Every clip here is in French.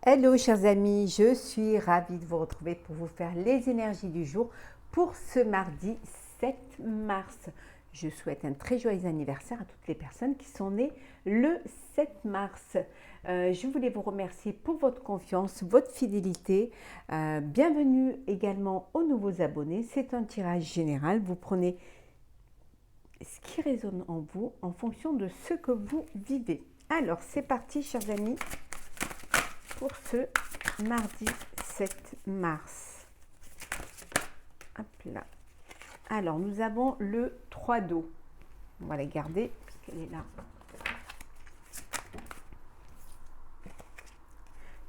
Hello chers amis, je suis ravie de vous retrouver pour vous faire les énergies du jour pour ce mardi 7 mars. Je souhaite un très joyeux anniversaire à toutes les personnes qui sont nées le 7 mars. Je voulais vous remercier pour votre confiance, votre fidélité. Bienvenue également aux nouveaux abonnés. C'est un tirage général. Vous prenez ce qui résonne en vous en fonction de ce que vous vivez. Alors c'est parti chers amis pour ce mardi 7 mars. Hop là. Alors, nous avons le 3 d'eau. On va la garder parce qu'elle est là.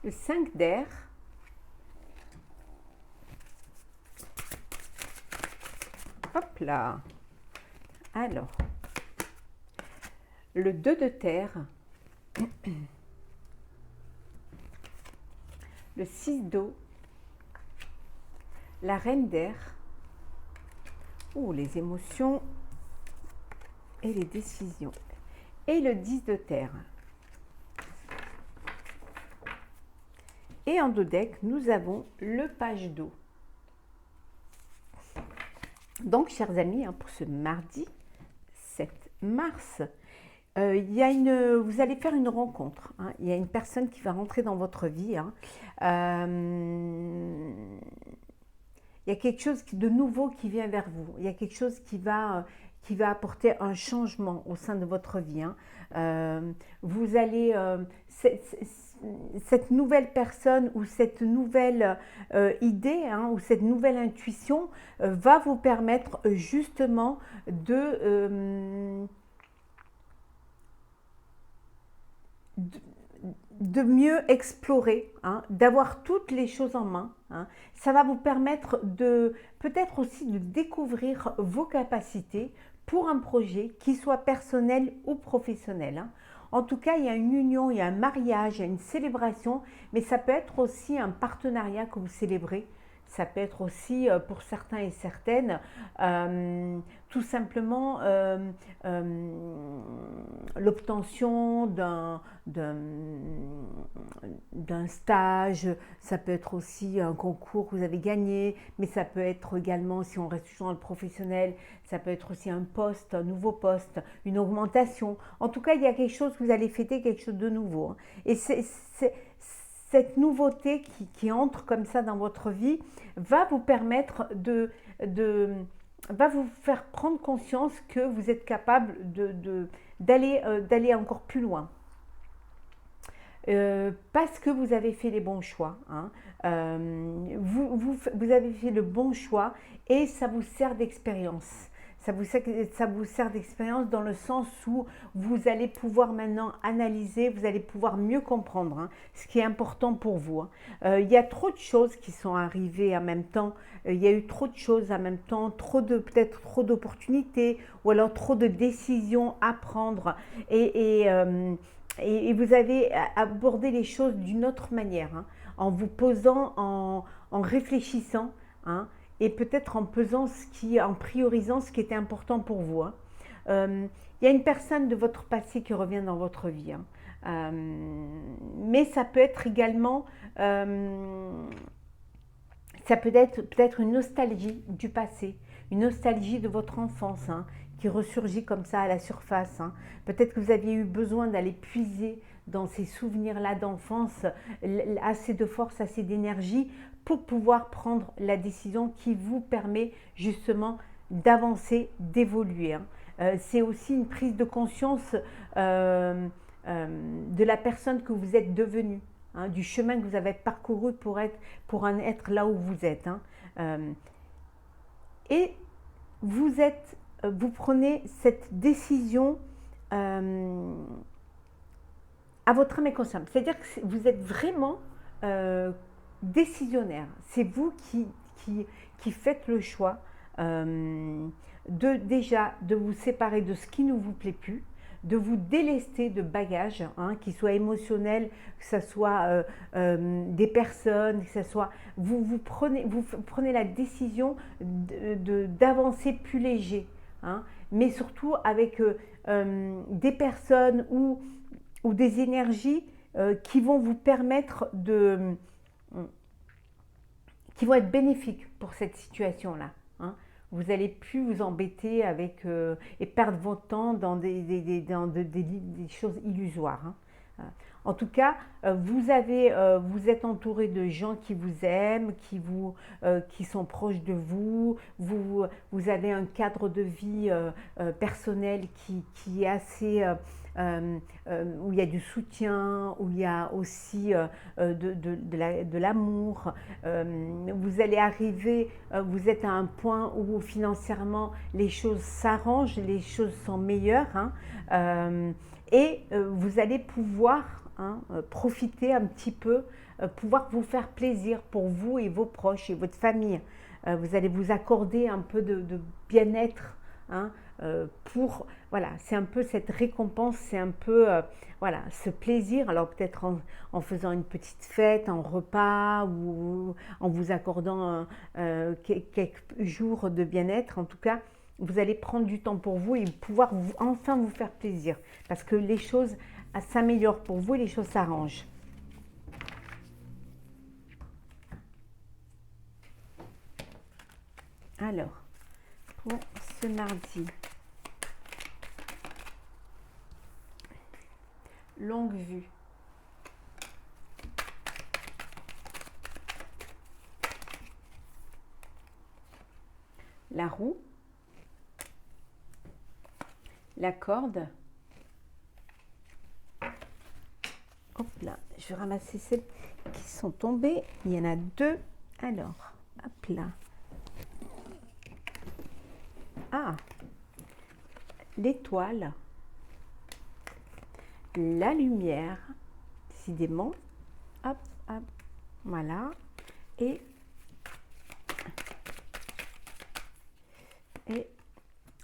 Le 5 d'air. Hop là. Alors, le 2 de terre. Le 6 d'eau, la reine d'air, les émotions et les décisions, et le 10 de terre. Et en dos deck, nous avons le page d'eau. Donc, chers amis, pour ce mardi 7 mars, vous allez faire une rencontre. Il y a une personne qui va rentrer dans votre vie. Il y a quelque chose de nouveau qui vient vers vous. Il y a quelque chose qui va apporter un changement au sein de votre vie. Vous allez... cette nouvelle personne ou cette nouvelle idée ou cette nouvelle intuition va vous permettre justement de mieux explorer, d'avoir toutes les choses en main. Ça va vous permettre peut-être aussi de découvrir vos capacités pour un projet qui soit personnel ou professionnel. En tout cas, il y a une union, il y a un mariage, il y a une célébration, mais ça peut être aussi un partenariat que vous célébrez. Ça peut être aussi, pour certains et certaines, tout simplement l'obtention d'un stage. Ça peut être aussi un concours que vous avez gagné, mais ça peut être également, si on reste toujours dans le professionnel, ça peut être aussi un poste, un nouveau poste, une augmentation. En tout cas, il y a quelque chose que vous allez fêter, quelque chose de nouveau. Et cette nouveauté qui entre comme ça dans votre vie va vous permettre va vous faire prendre conscience que vous êtes capable d'aller encore plus loin. Parce que vous avez fait les bons choix. Vous avez fait le bon choix et ça vous sert d'expérience. Ça vous sert d'expérience dans le sens où vous allez pouvoir maintenant analyser, vous allez pouvoir mieux comprendre ce qui est important pour vous. Il y a trop de choses qui sont arrivées en même temps, il y a eu trop de choses en même temps, peut-être trop d'opportunités ou alors trop de décisions à prendre et vous avez abordé les choses d'une autre manière, en vous posant, en réfléchissant, et peut-être en priorisant ce qui était important pour vous. Il y a une personne de votre passé qui revient dans votre vie. Mais ça peut être également, ça peut être peut-être une nostalgie du passé, une nostalgie de votre enfance qui ressurgit comme ça à la surface. Peut-être que vous aviez eu besoin d'aller puiser dans ces souvenirs-là d'enfance, assez de force, assez d'énergie pour pouvoir prendre la décision qui vous permet justement d'avancer, d'évoluer. C'est aussi une prise de conscience de la personne que vous êtes devenue, du chemin que vous avez parcouru pour en être là où vous êtes. Et vous prenez cette décision à votre âme et conscience. C'est-à-dire que vous êtes vraiment décisionnaire. C'est vous qui faites le choix déjà de vous séparer de ce qui ne vous plaît plus, de vous délester de bagages, qui soient émotionnels, que ce soit des personnes, que ce soit... Vous prenez la décision d'avancer plus léger, mais surtout avec des personnes ou des énergies qui vont vous permettre qui vont être bénéfiques pour cette situation-là. Hein. Vous n'allez plus vous embêter avec et perdre votre temps dans des choses illusoires. Hein. En tout cas, vous êtes entouré de gens qui vous aiment, qui sont proches de vous. Vous avez un cadre de vie personnel qui est assez où il y a du soutien, où il y a aussi de l'amour. Vous allez arriver, vous êtes à un point où financièrement les choses s'arrangent, les choses sont meilleures. Hein, et vous allez pouvoir profiter un petit peu, pouvoir vous faire plaisir pour vous et vos proches et votre famille. Vous allez vous accorder un peu de bien-être. Hein, voilà, c'est un peu cette récompense, c'est un peu voilà, ce plaisir. Alors peut-être en faisant une petite fête, un repas ou en vous accordant quelques jours de bien-être. En tout cas, vous allez prendre du temps pour vous et pouvoir enfin vous faire plaisir parce que les choses s'améliorent pour vous et les choses s'arrangent. Alors, pour ce mardi, longue vue. La roue. La corde. Hop là, je vais ramasser celles qui sont tombées. Il y en a deux. Alors, hop là. Ah, l'étoile. La lumière. Décidément. Hop, hop. Voilà. Et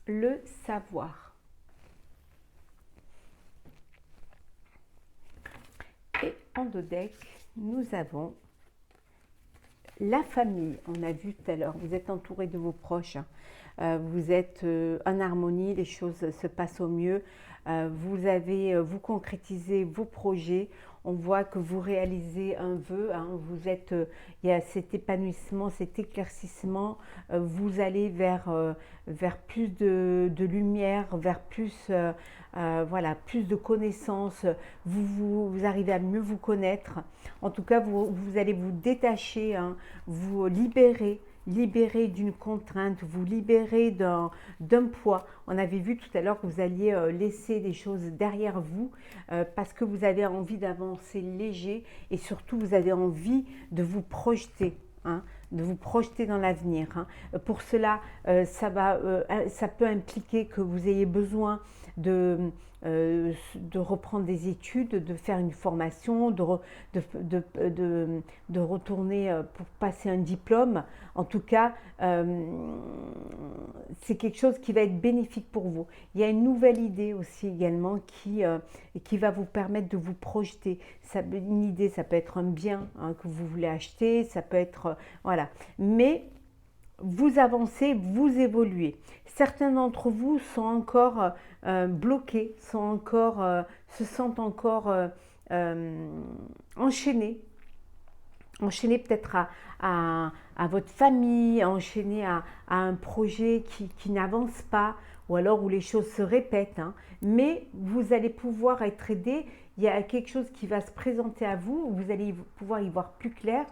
le savoir. Et en dos deck, nous avons la famille. On a vu tout à l'heure, vous êtes entouré de vos proches. Vous êtes en harmonie, les choses se passent au mieux. Vous concrétisez vos projets. On voit que vous réalisez un vœu. Hein, il y a cet épanouissement, cet éclaircissement. Vous allez vers plus de lumière, vers plus, voilà, plus de connaissances. Vous arrivez à mieux vous connaître. En tout cas, vous allez vous détacher, hein, vous libérer d'une contrainte, vous libérer d'un poids. On avait vu tout à l'heure que vous alliez laisser des choses derrière vous parce que vous avez envie d'avancer léger et surtout vous avez envie de vous projeter. Hein, de vous projeter dans l'avenir. Hein. Pour cela, ça peut impliquer que vous ayez besoin de reprendre des études, de faire une formation, de retourner pour passer un diplôme. En tout cas, c'est quelque chose qui va être bénéfique pour vous. Il y a une nouvelle idée aussi également qui va vous permettre de vous projeter. Une idée, ça peut être un bien hein, que vous voulez acheter, ça peut être... voilà. Mais vous avancez, vous évoluez. Certains d'entre vous sont encore bloqués, se sentent encore enchaînés peut-être à votre famille, enchaînés à un projet qui n'avance pas, ou alors où les choses se répètent. Hein. Mais vous allez pouvoir être aidé, il y a quelque chose qui va se présenter à vous, vous allez pouvoir y voir plus clair.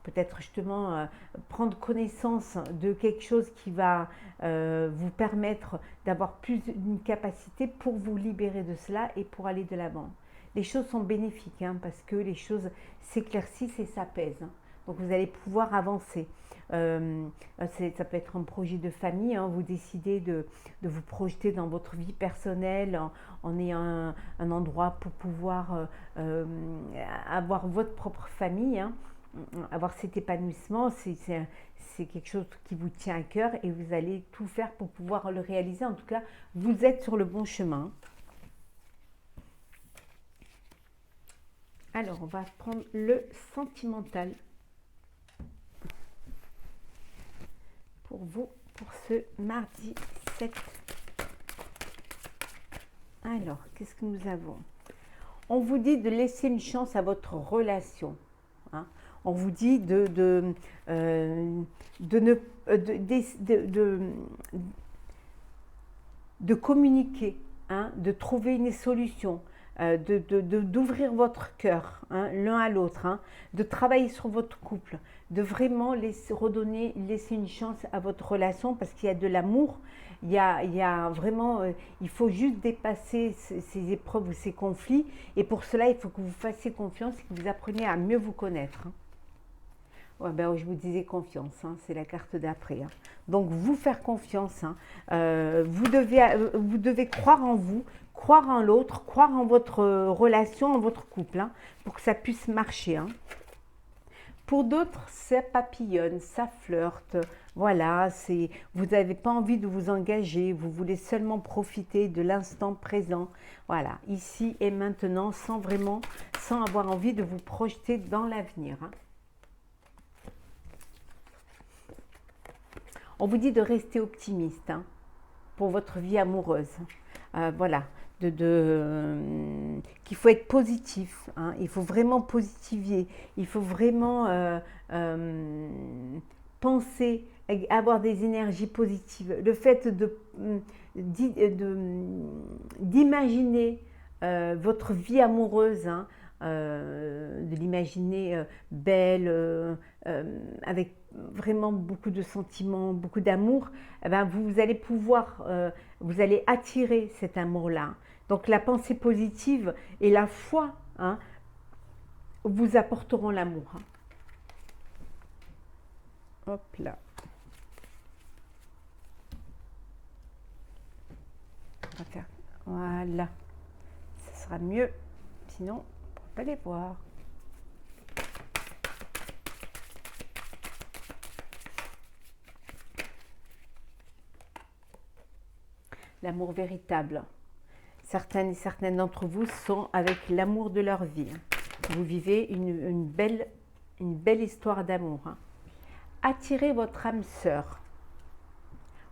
Peut-être justement prendre connaissance de quelque chose qui va vous permettre d'avoir plus d'une capacité pour vous libérer de cela et pour aller de l'avant. Les choses sont bénéfiques hein, parce que les choses s'éclaircissent et s'apaisent. Hein. Donc vous allez pouvoir avancer. Ça peut être un projet de famille, hein, vous décidez de vous projeter dans votre vie personnelle en ayant un endroit pour pouvoir avoir votre propre famille. Hein. Avoir cet épanouissement, c'est quelque chose qui vous tient à cœur et vous allez tout faire pour pouvoir le réaliser. En tout cas, vous êtes sur le bon chemin. Alors, on va prendre le sentimental pour vous, pour ce mardi 7. Alors, qu'est-ce que nous avons ? On vous dit de laisser une chance à votre relation. Hein. On vous dit de communiquer, hein, de trouver une solution, d'ouvrir votre cœur, hein, l'un à l'autre, hein, de travailler sur votre couple, de vraiment laisser une chance à votre relation parce qu'il y a de l'amour, il y a vraiment, il faut juste dépasser ces épreuves ou ces conflits et pour cela, il faut que vous fassiez confiance et que vous appreniez à mieux vous connaître. Hein. Ouais, ben, je vous disais confiance, hein, c'est la carte d'après. Hein. Donc, vous faire confiance. Hein. Vous devez croire en vous, croire en l'autre, croire en votre relation, en votre couple, hein, pour que ça puisse marcher. Hein. Pour d'autres, ça papillonne, ça flirte. Voilà, vous n'avez pas envie de vous engager, vous voulez seulement profiter de l'instant présent. Voilà, ici et maintenant, sans avoir envie de vous projeter dans l'avenir. Hein. On vous dit de rester optimiste hein, pour votre vie amoureuse. Voilà, qu'il faut être positif. Hein, il faut vraiment positiver. Il faut vraiment penser, avoir des énergies positives. Le fait d'imaginer votre vie amoureuse, hein, de l'imaginer belle, avec vraiment beaucoup de sentiments, beaucoup d'amour, eh ben vous allez pouvoir, vous allez attirer cet amour-là. Donc la pensée positive et la foi hein, vous apporteront l'amour. Hein. Hop là. On va faire, voilà. Ça sera mieux, sinon on ne pourra pas les voir. L'amour véritable. Certaines et certains d'entre vous sont avec l'amour de leur vie. Vous vivez une belle histoire d'amour. Hein. Attirez votre âme sœur.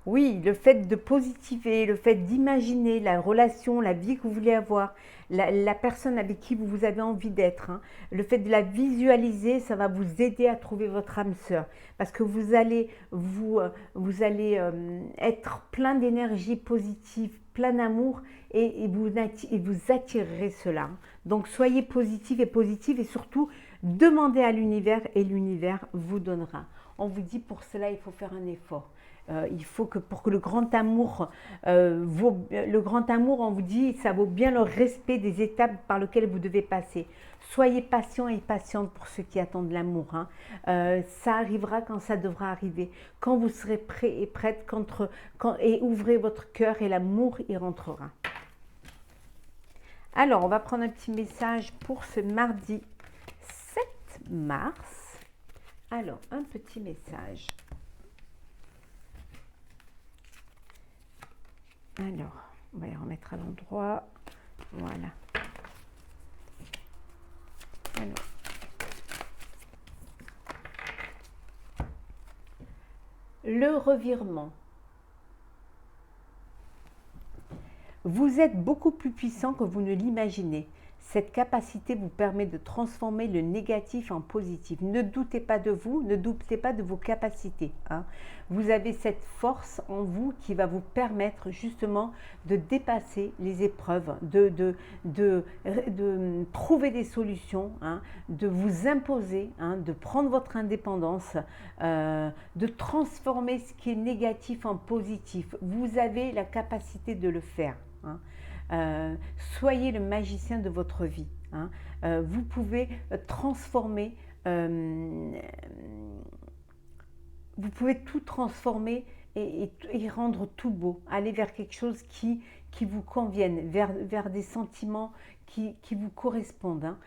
Oui, le fait de positiver, le fait d'imaginer la relation, la vie que vous voulez avoir, la personne avec qui vous avez envie d'être, hein, le fait de la visualiser, ça va vous aider à trouver votre âme sœur. Parce que vous allez être plein d'énergie positive, plein d'amour et vous attirerez cela. Donc soyez positif et surtout demandez à l'univers et l'univers vous donnera. On vous dit pour cela, il faut faire un effort. Il faut que pour que le grand amour, on vous dit, ça vaut bien le respect des étapes par lesquelles vous devez passer. Soyez patient et patiente pour ceux qui attendent l'amour. Hein. Ça arrivera quand ça devra arriver. Quand vous serez prêt et prête, et ouvrez votre cœur et l'amour y rentrera. Alors, on va prendre un petit message pour ce mardi 7 mars. Alors, un petit message. Alors, on va les remettre à l'endroit. Voilà. Alors. Le revirement. Vous êtes beaucoup plus puissant que vous ne l'imaginez. Cette capacité vous permet de transformer le négatif en positif. Ne doutez pas de vous, ne doutez pas de vos capacités. Hein. Vous avez cette force en vous qui va vous permettre justement de dépasser les épreuves, de trouver des solutions, hein, de vous imposer, hein, de prendre votre indépendance, de transformer ce qui est négatif en positif. Vous avez la capacité de le faire. Hein. Soyez le magicien de votre vie. Hein. Vous pouvez transformer, vous pouvez tout transformer et rendre tout beau. Aller vers quelque chose qui vous convienne, vers des sentiments qui vous correspondent, hein.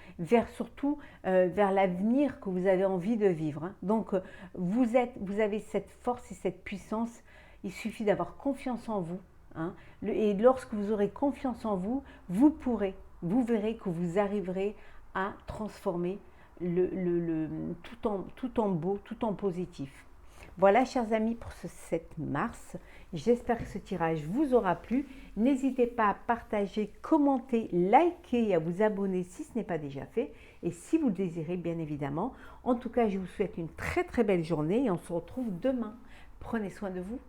Surtout vers l'avenir que vous avez envie de vivre. Hein. Donc vous avez cette force et cette puissance. Il suffit d'avoir confiance en vous. Hein, et lorsque vous aurez confiance en vous, vous verrez que vous arriverez à transformer tout en beau, tout en positif. Voilà, chers amis, pour ce 7 mars. J'espère que ce tirage vous aura plu. N'hésitez pas à partager, commenter, liker et à vous abonner si ce n'est pas déjà fait. Et si vous le désirez, bien évidemment. En tout cas, je vous souhaite une très très belle journée et on se retrouve demain. Prenez soin de vous.